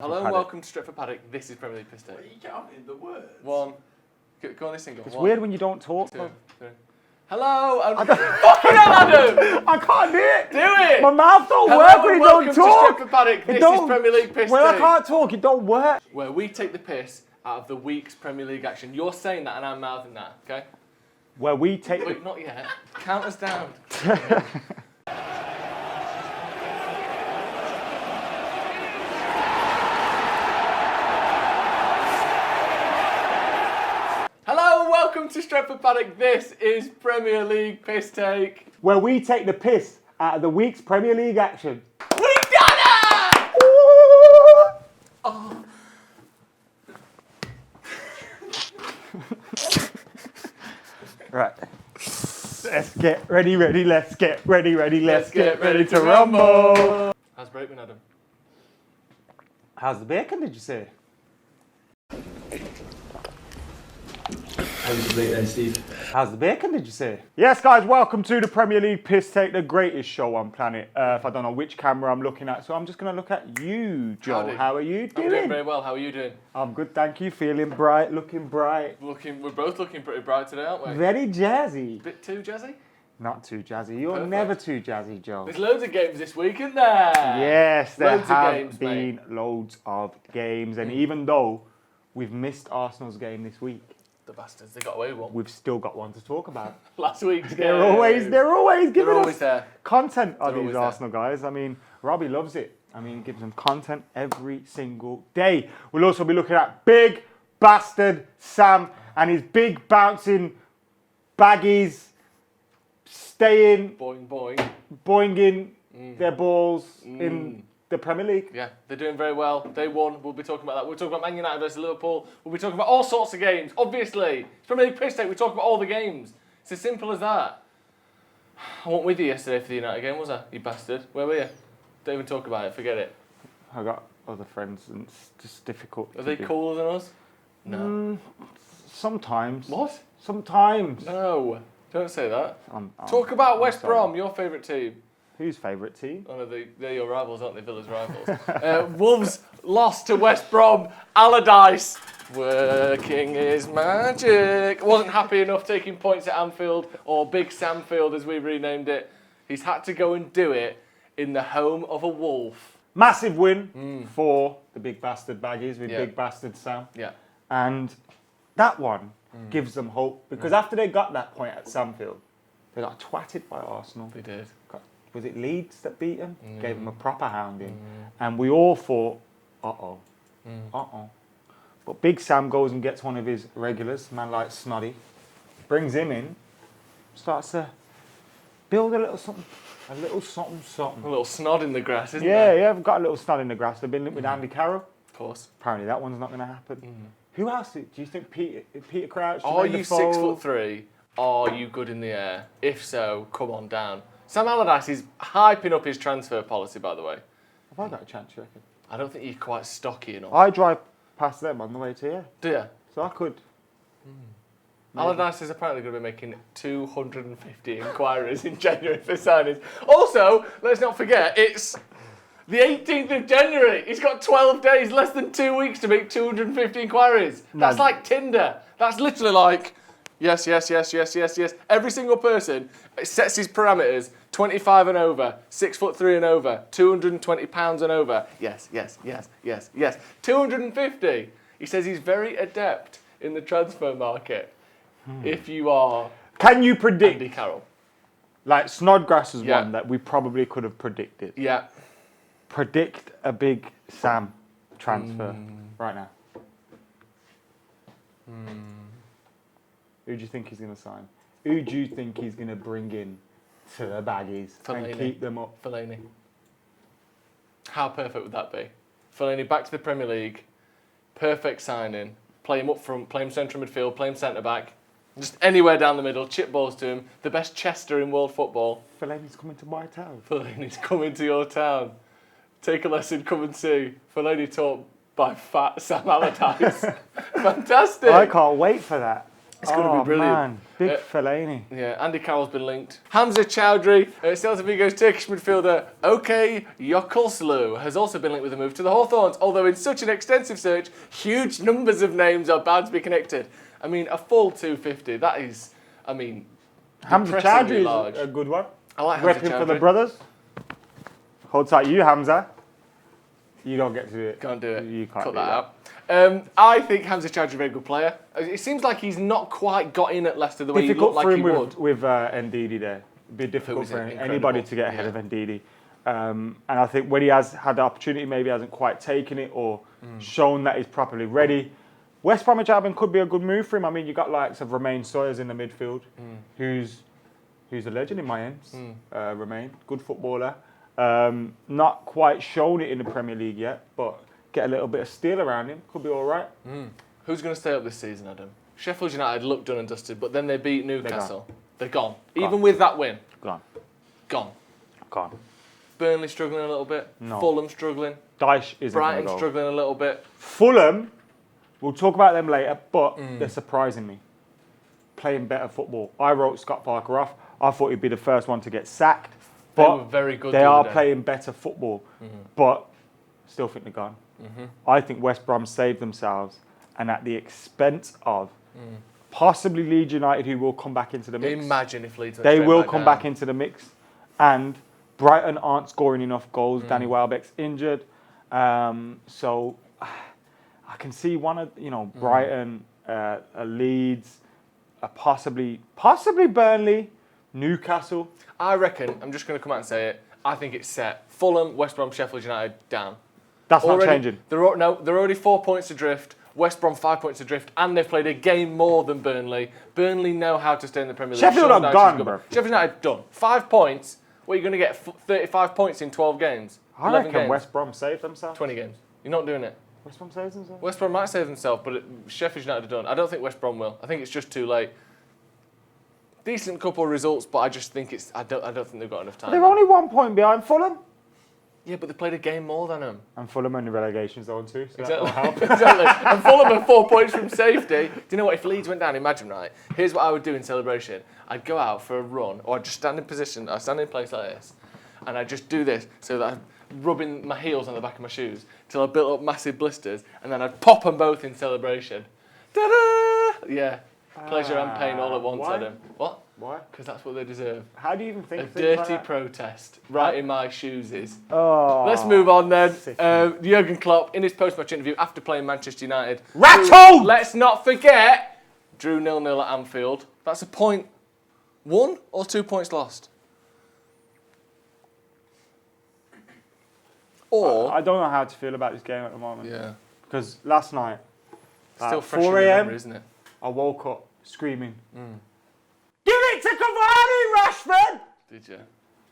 Hello and welcome to Stretford Paddock. This is Premier League Pisstake. Are you counting the words? One. Go on this thing. It's weird when you don't talk. 2, 3. Hello and fucking hell, Adam! I can't do it. Do it. My mouth don't Hello work when and it don't welcome talk. to Stretford Paddock. This is Premier League Pisstake. When I can't talk, it don't work. Where we take the piss out of the week's Premier League action. You're saying that and I'm mouthing that, okay? Where we take. Wait, not yet. Count us down. Hello and welcome to Stretford Paddock. This is Premier League Pisstake. Where we take the piss out of the week's Premier League action. We done it! Oh. Right. Let's get ready. Let's get ready. Let's get ready to rumble. How's break been, Adam? How's the bacon, did you say? How's the break then, Steve? How's the bacon, did you say? Yes, guys, welcome to the Premier League Pisstake, the greatest show on planet Earth. I don't know which camera I'm looking at, so I'm just going to look at you, Joe. Howdy. How are you doing? I'm doing very well. How are you doing? I'm good, thank you. Feeling bright, looking bright. We're both looking pretty bright today, aren't we? Very jazzy. Bit too jazzy? Not too jazzy. You're Perfect. never too jazzy, Joe. There's loads of games this week, isn't there? Yes, there Loads of have games, been mate. loads of games, and even though we've missed Arsenal's game this week, The bastards, they got away with one. we've still got one to talk about. Last week's game. They're always giving They're always us there. content, are They're these always there. Arsenal guys. I mean, Robbie loves it. I mean, he gives them content every single day. We'll also be looking at big bastard Sam and his big bouncing baggies staying, Boing, boing. boinging their balls in the Premier League. Yeah, they're doing very well. They won. We'll be talking about that. We'll talk about Man United versus Liverpool. We'll be talking about all sorts of games. Obviously, it's Premier League Pisstake. We talk about all the games. It's as simple as that. I wasn't with you yesterday for the United game, was I? You bastard. Where were you? Don't even talk about it. Forget it. I got other friends and it's just difficult. Are they cooler than us? No. Sometimes. What? Sometimes. No. Don't say that. I'm Talk about I'm West sorry. Brom, your favourite team. Whose favourite team? Oh no, they're your rivals, aren't they? Villa's rivals. Wolves lost to West Brom. Allardyce, working his magic. Wasn't happy enough taking points at Anfield, or Big Samfield as we've renamed it. He's had to go and do it in the home of a wolf. Massive win for the big bastard baggies with Yeah. big bastard Sam. Yeah. And that one gives them hope because after they got that point at Samfield, they got twatted by Arsenal. They did. Was it Leeds that beat them? Gave them a proper hounding. And we all thought, uh-oh. But Big Sam goes and gets one of his regulars, a man like Snoddy, brings him in, starts to build a little something. A little something. A little snod in the grass, isn't Yeah, there? yeah, we've got a little snod in the grass. They've been linked with Andy Carroll. Of course. Apparently that one's not going to happen. Who else do you think Peter Crouch? Are Jermaine you Defoe? 6'3"? Are you good in the air? If so, come on down. Sam Allardyce is hyping up his transfer policy, by the way. Have I got a chance, you reckon? I don't think you're quite stocky enough. I drive past them on the way to here, Do you? so I could. Allardyce is apparently going to be making 250 inquiries in January for signings. Also, let's not forget, it's the 18th of January. He's got 12 days, less than 2 weeks to make 250 inquiries. That's No. like Tinder. That's literally like, yes. Every single person sets his parameters, 25 and over, 6'3" and over, 220 pounds and over. Yes. 250. He says he's very adept in the transfer market. If you are Can you predict? Andy Carroll. Like Snodgrass is Yeah. one that we probably could have predicted. Yeah. Predict a big Sam transfer right now. Who do you think he's going to sign? Who do you think he's going to bring in to the baggies and Fellaini. keep them up? Fellaini. How perfect would that be? Fellaini back to the Premier League. Perfect signing. Play him up front, play him central midfield, play him centre back. Just anywhere down the middle, chip balls to him. The best Chester in world football. Fellaini's coming to my town. Fellaini's coming to your town. Take a lesson, come and see. Fellaini taught by fat Sam Allardyce. Fantastic. I can't wait for that. It's going to be brilliant. Man. Big Fellaini. Yeah, Andy Carroll's been linked. Hamza Chowdhury, Celta Vigo's Turkish midfielder, OK Yokulslu, has also been linked with a move to the Hawthorns, although in such an extensive search, huge numbers of names are bound to be connected. I mean, a full 250, that is, Hamza depressingly Chowdhury large. is a good one. I like Hamza Repping for the Chowdhury. brothers. Hold tight, you, Hamza. You don't get to do it. Can't do it. You can't Cut do that that. out. I think Hamza Chowdhury is a very good player. It seems like he's not quite got in at Leicester the way he Difficult looked for like him he would. with Ndidi there. It'd be difficult was for incredible. anybody to get ahead Yeah. of Ndidi. And I think when he has had the opportunity, maybe hasn't quite taken it or shown that he's properly ready. West Bromwich Albion could be a good move for him. I mean, you got likes of Romain Sawyers in the midfield, who's a legend in my ends. Romain, good footballer. Not quite shown it in the Premier League yet, but get a little bit of steel around him. Could be all right. Who's going to stay up this season, Adam? Sheffield United looked done and dusted, but then they beat Newcastle. They're gone. Even with that win. Gone. Gone. Burnley struggling a little bit. No. Fulham struggling. Dyche isn't going to Brighton go. struggling a little bit. Fulham, we'll talk about them later, but they're surprising me. Playing better football. I wrote Scott Parker off. I thought he'd be the first one to get sacked. They But were very good they the are other day. playing better football. But still think they're gone. I think West Brom saved themselves, and at the expense of possibly Leeds United, who will come back into the mix. Imagine if Leeds went They straight will back come down. back into the mix. And Brighton aren't scoring enough goals. Danny Welbeck's injured. So I can see one of, Brighton, Leeds, possibly Burnley, Newcastle. I reckon, I'm just going to come out and say it, I think it's set. Fulham, West Brom, Sheffield United, down. That's not changing. They're already 4 points adrift. West Brom 5 points adrift, and they've played a game more than Burnley. Burnley know how to stay in the Premier League. Sheffield Sean are Dyche gone, is good. bro. Sheffield United done. 5 points. What are you going to get? 35 points in 12 games. I 11 reckon games. West Brom saved themselves. 20 games. You're not doing it. West Brom saves themselves? West Brom might save themselves, but Sheffield United are done. I don't think West Brom will. I think it's just too late. Decent couple of results, but I just think I don't think they've got enough time. They're only 1 point behind Fulham. Yeah, but they played a game more than them. And Fulham are in the relegation zone too, so that will Exactly. help. Exactly. And Fulham are 4 points from safety. Do you know what? If Leeds went down, imagine, right? Here's what I would do in celebration. I'd go out for a run, or I'd just stand in position. I'd stand in place like this, and I'd just do this so that I'm rubbing my heels on the back of my shoes till I built up massive blisters, and then I'd pop them both in celebration. Ta-da! Yeah. Pleasure and pain all at once, why? Adam. What? Why? Because that's what they deserve. How do you even think A of things like dirty that? protest right in my shoes is. Oh, Let's move on then. sickening. Jurgen Klopp, in his post-match interview after playing Manchester United. Rattled! Let's not forget, drew 0-0 at Anfield. That's a point won or 2 points lost? Or... I don't know how to feel about this game at the moment. yeah. Because last night, Still at fresh in 4 the a.m., memory, isn't it? I woke up screaming, "Give it to Cavani, Rashford!" Did you?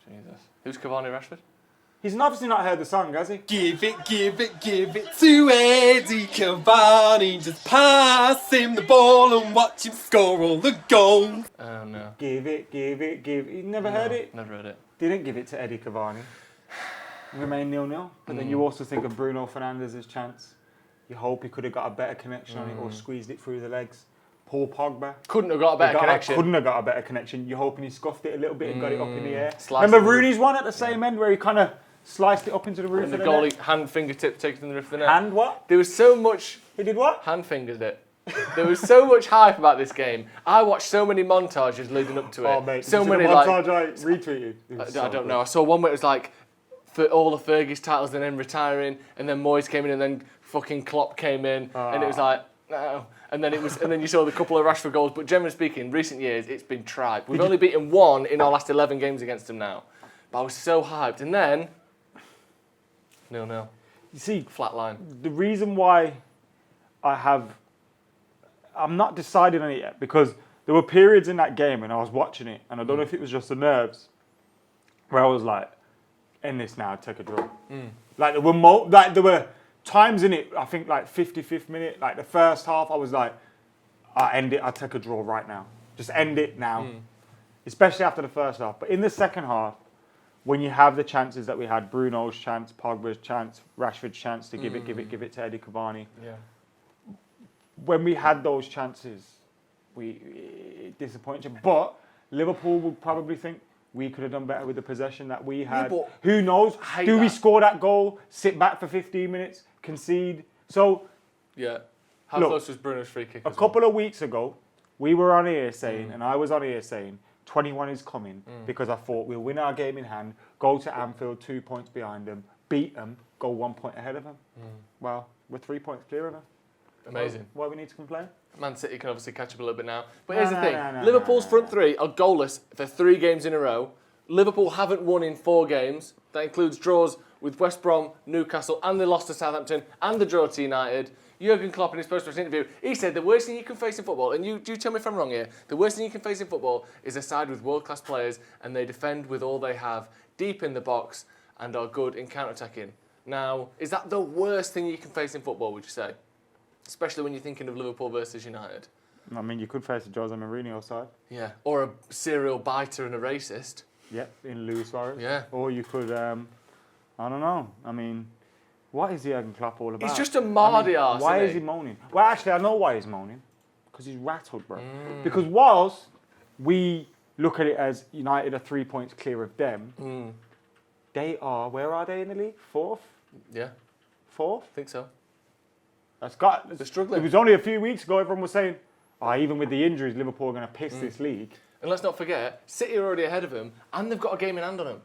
Jesus. Who's Cavani Rashford? He's obviously not heard the song, has he? Give it to Eddie Cavani. Just pass him the ball and watch him score all the goals. Oh, no. Give it. He never heard it. Never heard it. Didn't give it to Eddie Cavani. Remain 0-0. But then you also think of Bruno Fernandes' chance. You hope he could have got a better connection on it or squeezed it through the legs. Paul Pogba. Couldn't have got a better connection. Couldn't have got a better connection. You're hoping he scuffed it a little bit and got it up in the air. Sliced Remember it. Rooney's one at the same end where he kind of sliced it up into the roof And of the the goalie, net? hand fingertip taken in the roof of the net. And what? There was so much... He did what? Hand fingered it. There was so much hype about this game. I watched so many montages leading up to it. Oh, mate. So did you see many the like montage I retweeted? It was I so don't good. know. I saw one where it was like for all of Fergie's titles and then retiring, and then Moyes came in, and then fucking Klopp came in, and it was like no. And then you saw the couple of Rashford goals. But generally speaking, in recent years it's been tripe. We've only beaten one in our last 11 games against them now. But I was so hyped, and then 0-0. You see, Flatline. the reason why I'm not decided on it yet, because there were periods in that game and I was watching it, and I don't know if it was just the nerves, where I was like, end this now, take a draw. Like there were times in it, I think like 55th minute, like the first half, I was like, I'll end it, I'll take a draw right now. Just end it now. Especially after the first half. But in the second half, when you have the chances that we had, Bruno's chance, Pogba's chance, Rashford's chance to give it to Eddie Cavani. Yeah. When we had those chances, it disappoints you. But Liverpool would probably think we could have done better with the possession that we had. but Who knows? Do we that. score that goal, sit back for 15 minutes, concede? So, Yeah. How Look, close was Bruno's free kick? a couple of weeks ago, we were on here saying, and I was on here saying, 21 is coming because I thought we'll win our game in hand, go to Anfield 2 points behind them, beat them, go 1 point ahead of them. Well, we're 3 points clear of them. Amazing. Why we need to complain? Man City can obviously catch up a little bit now. But No, here's the no, thing. no, no, Liverpool's no, front three are goalless for 3 games in a row. Liverpool haven't won in 4 games. That includes draws with West Brom, Newcastle, and they lost to Southampton, and the draw to United. Jurgen Klopp in his post-match interview, he said the worst thing you can face in football, and you tell me if I'm wrong here, the worst thing you can face in football is a side with world-class players and they defend with all they have, deep in the box, and are good in counter-attacking. Now, is that the worst thing you can face in football, would you say? Especially when you're thinking of Liverpool versus United. I mean, you could face a Jose Mourinho side. Yeah, or a serial biter and a racist. Yep, in Luis Suarez. Yeah. Or you could, I don't know. I mean, what is Jurgen Klopp all about? He's just a mardy arse, Why isn't is he? he moaning? Well, actually, I know why he's moaning. Because he's rattled, bro. Because whilst we look at it as United are 3 points clear of them, they are, where are they in the league? 4th? Yeah, 4th? I think so. They're struggling. It was only a few weeks ago everyone was saying, even with the injuries, Liverpool are going to piss this league. And let's not forget, City are already ahead of them, and they've got a game in hand on them.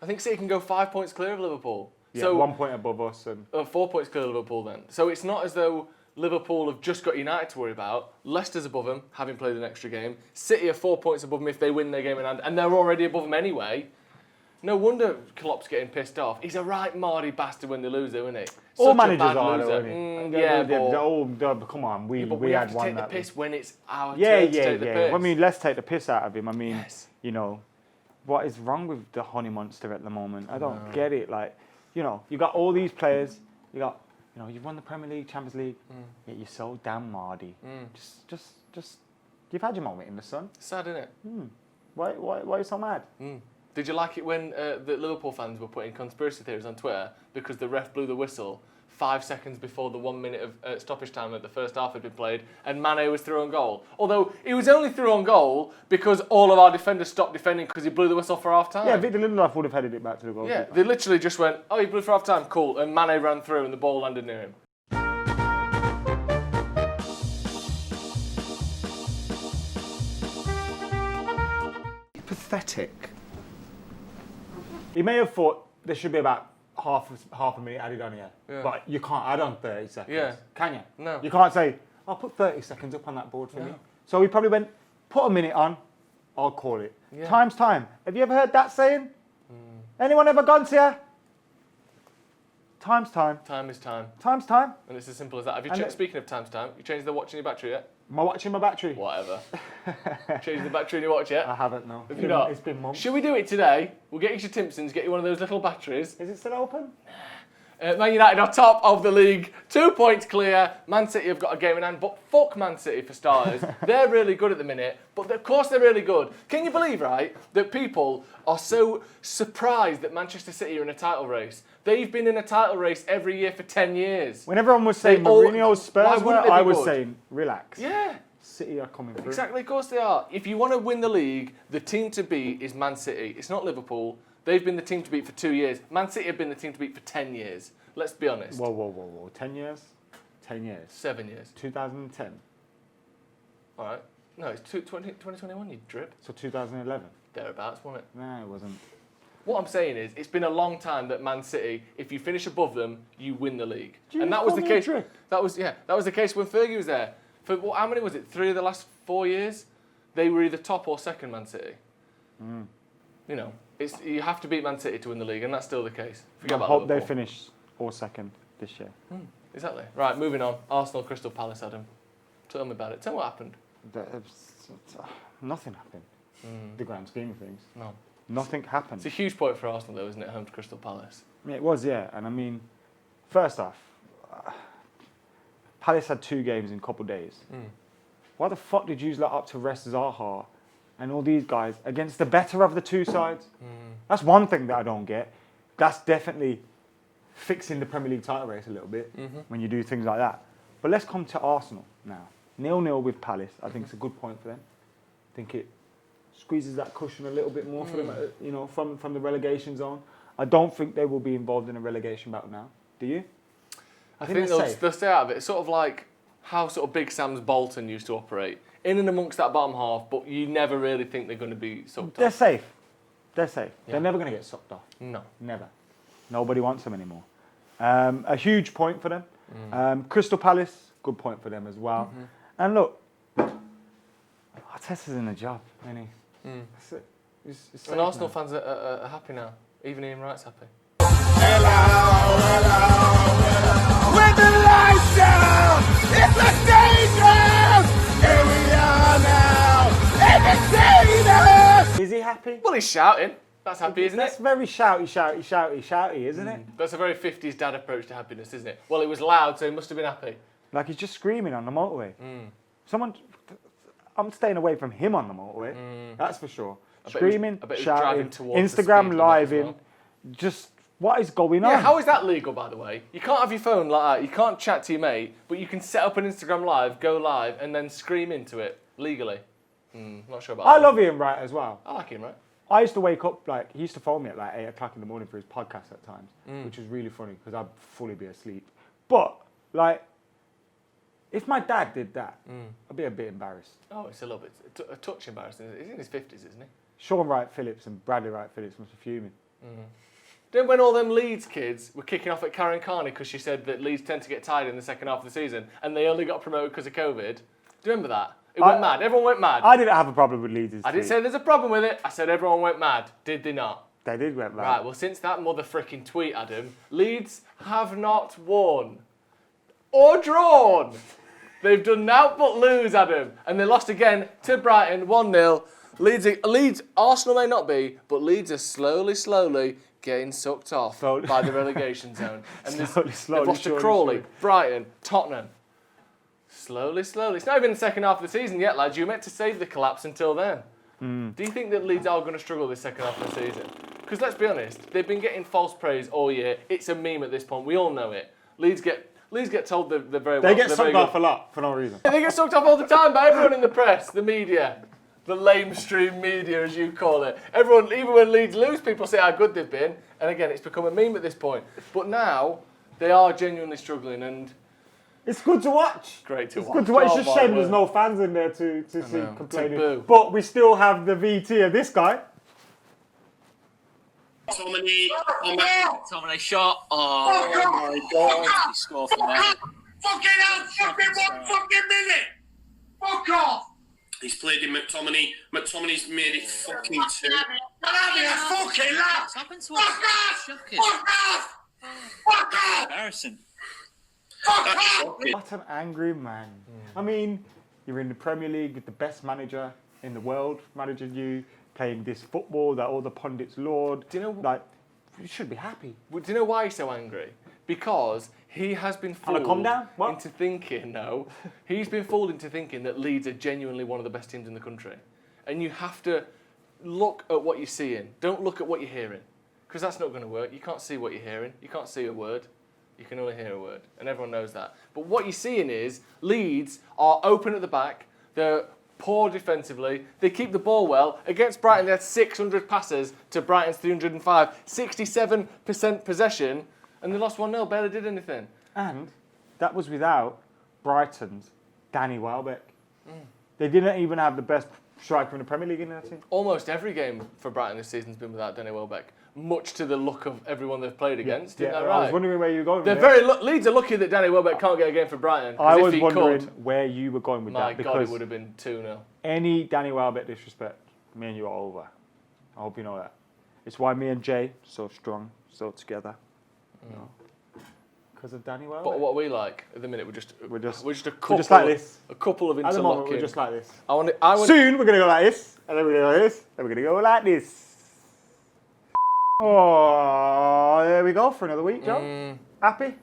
I think City can go 5 points clear of Liverpool. Yeah, So 1 point above us. And 4 points clear of Liverpool then. So it's not as though Liverpool have just got United to worry about. Leicester's above them, having played an extra game. City are 4 points above them if they win their game in hand, and they're already above them anyway. No wonder Klopp's getting pissed off. He's a right mardy bastard when they lose, though, isn't he? all Such a managers bad are, loser. though, isn't come on, we we had have to one take the that piss when it's our Yeah, turn to yeah, take the yeah. piss. I mean, let's take the piss out of him. I mean, Yes. you know, what is wrong with the honey monster at the moment? I don't get it. Like, you know, you got all these players. You've won the Premier League, Champions League. Yet you're so damn mardy. Just, you've had your moment in the sun. Sad, isn't it? Why are you so mad? Did you like it when the Liverpool fans were putting conspiracy theories on Twitter because the ref blew the whistle 5 seconds before the 1 minute of stoppage time that the first half had been played, and Mane was through on goal? Although he was only through on goal because all of our defenders stopped defending because he blew the whistle for half time. Yeah, Victor Lindelof would have headed it back to the goal. Yeah, they literally just went, oh, he blew for half time, cool, and Mane ran through and the ball landed near him. Pathetic. He may have thought there should be about half a minute added on here. Yeah. But you can't add on 30 seconds. Yeah. Can you? No. You can't say, I'll put 30 seconds up on that board for me. So he probably went, put a minute on, I'll call it. Yeah. Time's time. Have you ever heard that saying? Anyone ever gone to you? Time's time. Time is time. Time's time. And it's as simple as that. Have you And speaking of time's time, you changed the watch in your battery yet? Am I watching my battery? Whatever. Changed the battery in your watch yet? I haven't, no. Have you not? It's been months. Should we do it today? We'll get you to Timpson's, get you one of those little batteries. Is it still open? Man United are top of the league, 2 points clear. Man City have got a game in hand, but fuck Man City for starters. They're really good at the minute, but of course they're really good. Can you believe, right, that people are so surprised that Manchester City are in a title race? They've been in a title race every year for 10 years. When everyone was saying all- Mourinho's Spurs why were, wouldn't they be I was good? saying, relax. Yeah. City are coming through. Exactly, of course they are. If you want to win the league, the team to beat is Man City. It's not Liverpool. They've been the team to beat for 2 years. Man City have been the team to beat for 10 years. Let's be honest. Whoa. 10 years? 10 years. 7 years. 2010. All right. No, it's 2021, you drip. So 2011. Thereabouts, wasn't it? No, it wasn't. What I'm saying is, it's been a long time that Man City, if you finish above them, you win the league. Jeez, And that was the call me a case. drip. That was the case when Fergie was there. For how many was it? 3 of the last 4 years, they were either top or second. Man City. You know, you have to beat Man City to win the league, and that's still the case. Forget I about hope they Liverpool. finish all second this year. Exactly. Right, moving on. Arsenal, Crystal Palace, Adam. Tell me about it. Tell me what happened. Nothing happened. The grand scheme of things. No. Nothing happened. It's a huge point for Arsenal, though, isn't it? Home to Crystal Palace. Yeah, it was, yeah. And I mean, first off, Palace had 2 games in a couple of days. Why the fuck did you let up to rest Zaha and all these guys against the better of the 2 sides? That's one thing that I don't get. That's definitely fixing the Premier League title race a little bit when you do things like that. But let's come to Arsenal now. 0-0 with Palace. I think it's a good point for them. I think it squeezes that cushion a little bit more for them, you know, from the relegation zone. I don't think they will be involved in a relegation battle now. Do you? I think they'll stay out of it. It's sort of like how sort of Big Sam's Bolton used to operate. In and amongst that bottom half, but you never really think they're going to be sucked They're off. safe. They're safe. Yeah. They're never going to get sucked off. No. Never. Nobody wants them anymore. A huge point for them. Crystal Palace, good point for them as well. And look, Arteta's in the job, isn't he? It's safe And Arsenal now. fans are happy now. Even Ian Wright's happy. With the lights down, it's the stadium. Here we are now, in the stadium. Is he happy? Well, he's shouting. That's happy, isn't That's it? very shouty, isn't it? That's a very 50s dad approach to happiness, isn't it? Well, it was loud, so he must have been happy. Like he's just screaming on the motorway. I'm staying away from him on the motorway. That's for sure. Screaming, I bet he was driving shouting, towards the Instagram speed limit live as in. well. Just what is going on? Yeah, how is that legal, by the way? You can't have your phone like that. You can't chat to your mate, but you can set up an Instagram live, go live, and then scream into it legally. Not sure about I that. love Ian Wright as well. I like him, right? I used to wake up, like, he used to phone me at like 8 o'clock in the morning for his podcast at times, which was really funny because I'd fully be asleep. But, like, if my dad did that, I'd be a bit embarrassed. Oh, it's a little bit, a touch embarrassing. He's in his 50s, isn't he? Sean Wright Phillips and Bradley Wright Phillips must be fuming. Then when all them Leeds kids were kicking off at Karen Carney because she said that Leeds tend to get tired in the second half of the season and they only got promoted because of COVID. Do you remember that? It went mad. Everyone went mad. I didn't have a problem with Leeds. I didn't say there's a problem with it. I said everyone went mad. Did they not? They did went mad. Right, well, since that mother frickin' tweet, Adam, Leeds have not won or drawn. They've done nought but lose, Adam. And they lost again to Brighton, 1-0. Leeds, Arsenal may not be, but Leeds are slowly getting sucked off by the relegation zone. And Slowly, they've lost to Crawley, Brighton, Tottenham. Slowly. It's not even the second half of the season yet, lads. You were meant to save the collapse until then. Do you think that Leeds are going to struggle this second half of the season? Because let's be honest, they've been getting false praise all year. It's a meme at this point. We all know it. Leeds get told they're very well. They get they're sucked very off good. a lot for no reason. They get sucked off all the time by everyone in the press, the media, the lamestream media, as you call it. Everyone, even when Leeds lose, people say how good they've been. And again, it's become a meme at this point. But now, they are genuinely struggling and It's good to watch. great to It's watch. good to watch. It's Oh, just my shame there's word. no fans in there to see know. complaining. To boo. But we still have the VT of this guy. Tommy shot. Oh my god. He scored from there. Fucking hell, fucking 1 fucking minute. Fuck off. He's played in McTominay. McTominay's made it fucking 2. Get out of here, fucking lad. What's happened to Fuck us? off. Shocking. Fuck off. Fuck off. Embarrassing. Fuck off. What an angry man. I mean, you're in the Premier League with the best manager in the world managing you, playing this football that all the pundits laud. Do you know- Like, you should be happy. Well, do you know why he's so angry? Because he has been fooled calm down? What? into thinking, he's been fooled into thinking that Leeds are genuinely one of the best teams in the country. And you have to look at what you're seeing. Don't look at what you're hearing. Because that's not going to work. You can't see what you're hearing. You can't see a word. You can only hear a word. And everyone knows that. But what you're seeing is Leeds are open at the back. They're poor defensively. They keep the ball well. Against Brighton, they had 600 passes to Brighton's 305. 67% possession. And they lost 1-0. Barely did anything. And that was without Brighton's Danny Welbeck. They didn't even have the best striker in the Premier League in that team. Almost every game for Brighton this season's been without Danny Welbeck. Much to the luck of everyone they've played against. Isn't that I right? was wondering where you were going They're with it. very Leeds are lucky that Danny Welbeck can't get a game for Brighton. 'Cause I if was he wondering could, where you were going with my that God, it because would have been 2-0. any Danny Welbeck disrespect, me and you are over. I hope you know that. It's why me and Jay so strong, so together. Because of Danny Welbeck. But what we like at the minute, we're just a couple. we're just like this. A couple of At the moment, interlocking. we're just like this. I want. Soon we're gonna go like this, and then we're gonna go like this, and we're gonna go like this. Oh, there we go for another week, John. Happy?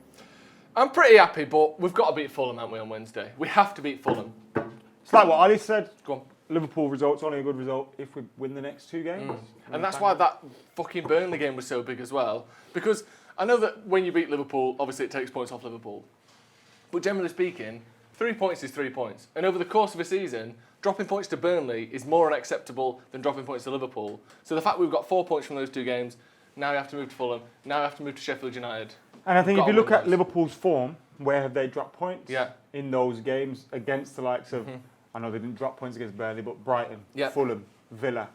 I'm pretty happy, but we've got to beat Fulham, haven't we, on Wednesday? We have to beat Fulham. It's like what Ali said. Go on. Liverpool result's only a good result if we win the next 2 games. And that's why that fucking Burnley game was so big as well. Because I know that when you beat Liverpool, obviously it takes points off Liverpool. But generally speaking, 3 points is 3 points. And over the course of a season, dropping points to Burnley is more unacceptable than dropping points to Liverpool. So the fact we've got 4 points from those 2 games, now we have to move to Fulham, now we have to move to Sheffield United. And I think We've if you got to look win at those. Liverpool's form, where have they dropped points? Yeah. In those games against the likes of, I know they didn't drop points against Burnley, but Brighton, Yeah. Fulham, Villa,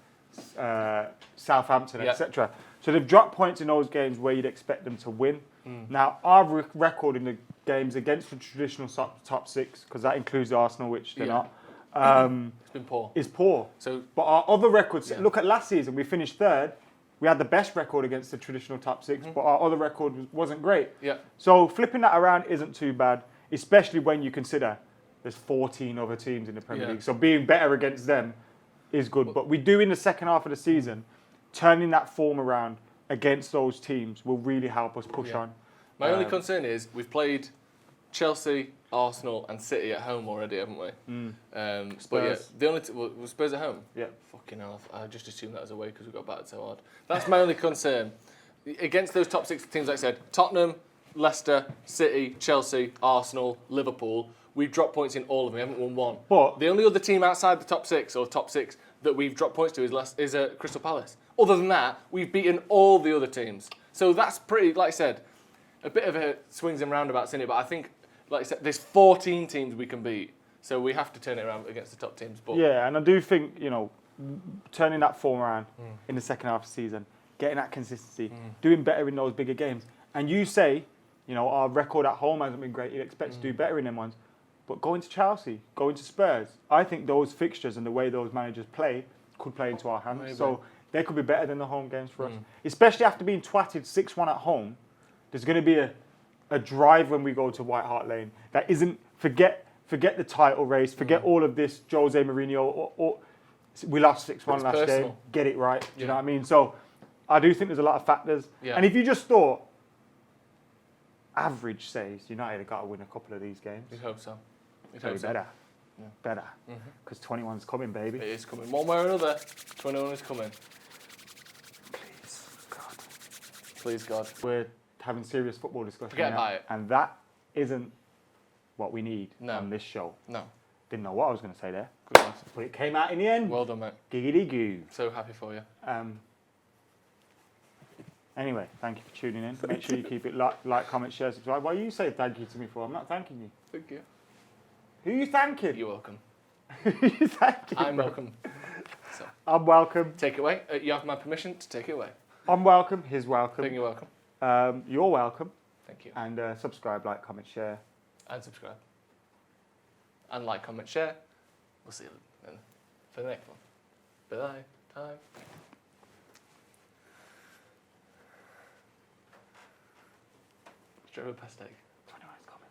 Southampton, Yeah. etc. So they've dropped points in those games where you'd expect them to win. Now, our record in the games against the traditional top 6, because that includes Arsenal, which they're Yeah. not, It's been poor. is poor. So But our other records, Yeah. look at last season, we finished 3rd. We had the best record against the traditional top 6, but our other record wasn't great. Yeah. So flipping that around isn't too bad, especially when you consider there's 14 other teams in the Premier Yeah. League. So being better against them is good. But we do in the second half of the season, turning that form around against those teams will really help us push on. my only concern is we've played Chelsea, Arsenal, and City at home already, haven't we? But yeah, Spurs. the only was Spurs at home. Yeah. Fucking hell! I just assumed that was away because we got battered so hard. That's my only concern. Against those top 6 teams, like I said, Tottenham, Leicester, City, Chelsea, Arsenal, Liverpool. We've dropped points in all of them. We haven't won one. But- the only other team outside the top 6 or top 6 that we've dropped points to is Crystal Palace. Other than that, we've beaten all the other teams. So that's pretty, like I said, a bit of a swings and roundabouts in it. But I think, like I said, there's 14 teams we can beat. So we have to turn it around against the top teams. But Yeah, and I do think, turning that form around in the second half of the season, getting that consistency, doing better in those bigger games. And you say, our record at home hasn't been great. You'd expect to do better in them ones. But going to Chelsea, going to Spurs, I think those fixtures and the way those managers play could play into our hands. Maybe. So they could be better than the home games for us. Especially after being twatted 6-1 at home, there's going to be a drive when we go to White Hart Lane that isn't, forget the title race, forget all of this Jose Mourinho, or we lost 6-1 last personal. game, get it right. Do you Yeah. know what I mean? So I do think there's a lot of factors. Yeah. And if you just thought, average says United have got to win a couple of these games, we hope so. We'd so hope so. better. Better. Because 21's coming, baby. It is coming. One way or another, 21 is coming. Please, God. Please, God. We're having serious football discussion Forget now, about it. and that isn't what we need No. on this show. No. Didn't know what I was going to say there, Good one. but it came out in the end. Well done, mate. Giggity goo. So happy for you. Anyway, thank you for tuning in. Make sure you keep it like, comment, share, subscribe. Why you say thank you to me for? I'm not thanking you. Thank you. Who are you thanking? You're welcome. Who are you thanking? I'm bro? welcome. So, I'm welcome. take it away. You have my permission to take it away. I'm welcome. He's I think welcome. you're welcome. You're welcome. Thank you. And subscribe, like, comment, share. And subscribe. And like, comment, share. We'll see you then for the next one. Bye. Time. Straight with Pisstake. 21's coming.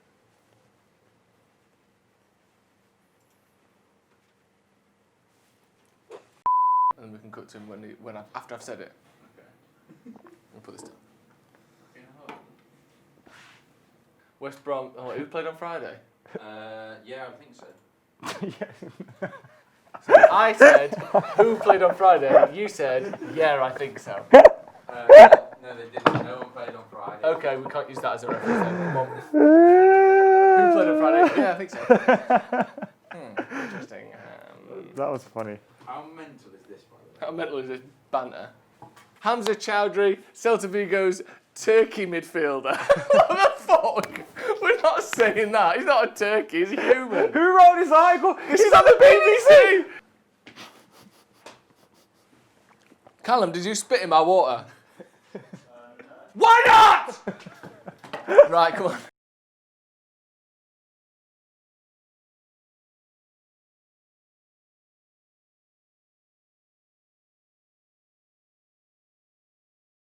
And then we can cut to him after I've said it. Okay. We'll put this down. West Brom. Oh, who played on Friday? Yeah, I think so. I said, who played on Friday? You said, yeah, I think so. No, they didn't. No one played on Friday. Okay, we can't use that as a reference then. Come on. Who played on Friday? Yeah, I think so. Interesting. That was funny. How mental is this, by the way? How mental is this banter? Hamza Chowdhury, Celta Vigo's Turkey midfielder. What the fuck? We're not saying that. He's not a turkey, he's a human. Who wrote this article? This is on the BBC! Callum, did you spit in my water? Why not? Right, come on.